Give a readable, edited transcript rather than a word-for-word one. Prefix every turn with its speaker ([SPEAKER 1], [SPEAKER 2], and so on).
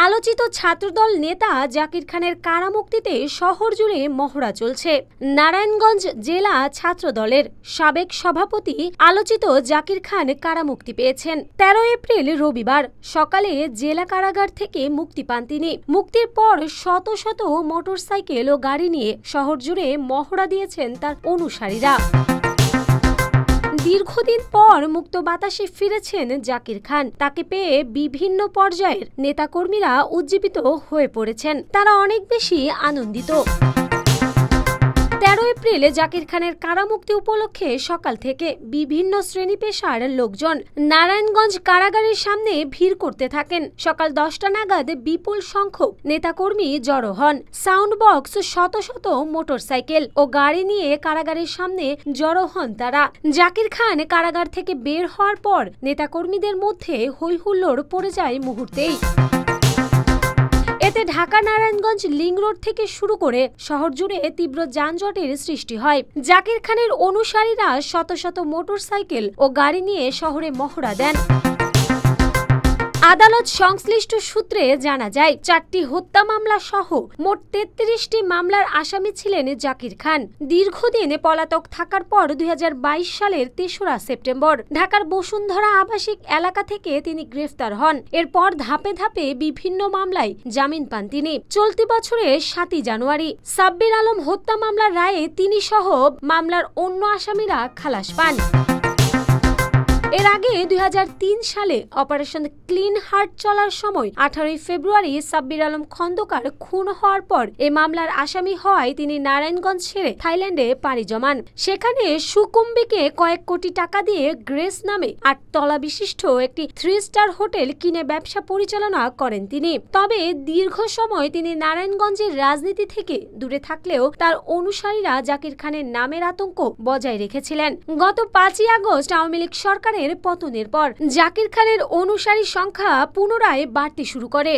[SPEAKER 1] আলোচিত ছাত্রদল নেতা জাকির খানের কারামুক্তিতে শহর জুড়ে মহড়া চলছে। নারায়ণগঞ্জ জেলা ছাত্রদলের সাবেক সভাপতি আলোচিত জাকির খান কারামুক্তি পেয়েছেন। 13 এপ্রিল রবিবার সকালে জেলা কারাগার থেকে মুক্তি পান তিনি। মুক্তির পর শত শত মোটরসাইকেল ও গাড়ি নিয়ে শহর জুড়ে মহড়া দিয়েছেন তার অনুসারীরা। দীর্ঘদিন পর মুক্ত বাতাসে ফিরেছেন জাকির খান। তাকে পেয়ে বিভিন্ন পর্যায়ের নেতাকর্মীরা উজ্জীবিত হয়ে পড়েছেন। তারা অনেক বেশি আনন্দিত। 13 এপ্রিল জাকির খানের কারামুক্তি উপলক্ষে সকাল থেকে বিভিন্ন শ্রেণী পেশার লোকজন নারায়ণগঞ্জ কারাগারের সামনে ভিড় করতে থাকেন। সকাল 10টা নাগাদ বিপুল সংখ্যক নেতাকর্মী জড়ো হন। সাউন্ড বক্স, শত শত মোটরসাইকেল ও গাড়ি নিয়ে কারাগারের সামনে জড়ো হন তারা। জাকির খান কারাগার থেকে বের হওয়ার পর নেতাকর্মীদের মধ্যে হৈ হুল্লোড় পড়ে যায় মুহূর্তেই। এতে ঢাকা নারায়ণগঞ্জ লিং রোড থেকে শুরু করে শহর জুড়ে তীব্র যানজটের সৃষ্টি হয়। জাকির খানের অনুসারীরা শত শত মোটরসাইকেল ও গাড়ি নিয়ে শহরে মহড়া দেন। আদালত সংশ্লিষ্ট সূত্রে জানা যায়, 4টি হত্যা মামলা সহ মোট 33টি মামলার আসামি ছিলেন জাকির খান। দীর্ঘদিন পলাতক থাকার পর 2022 সালের 3রা সেপ্টেম্বর ঢাকার বসুন্ধরা আবাসিক এলাকা থেকে তিনি গ্রেফতার হন। এরপর ধাপে ধাপে বিভিন্ন মামলায় জামিন পান তিনি। চলতি বছরের 7ই জানুয়ারি সাব্বির আলম হত্যা মামলার রায়ে তিনি সহ মামলার অন্য আসামিরা খালাস পান। এর আগে 2003 সালে অপারেশন ক্লিন হার্ট চলার সময় 18 ফেব্রুয়ারি সাব্বির আলম খন্দকার খুন হওয়ার পর এই মামলার আসামি হওয়ায় তিনি নারায়ণগঞ্জ ছেড়ে থাইল্যান্ডে পাড়ি জমান। সেখানে সুকুম্বিকে কয়েক কোটি টাকা দিয়ে গ্রেস নামে 8 তলা বিশিষ্ট একটি 3 স্টার হোটেল কিনে ব্যবসা পরিচালনা করেন তিনি। তবে দীর্ঘ সময় তিনি নারায়ণগঞ্জের রাজনীতি থেকে দূরে থাকলেও তার অনুসারীরা জাকির খানের নামের আতঙ্ক বজায় রেখেছিলেন। গত 5ই আগস্ট আওয়ামী লীগ সরকারের পতনের পর জাকির খানের অনুসারী সংখ্যা পুনরায় বাড়তে শুরু করে।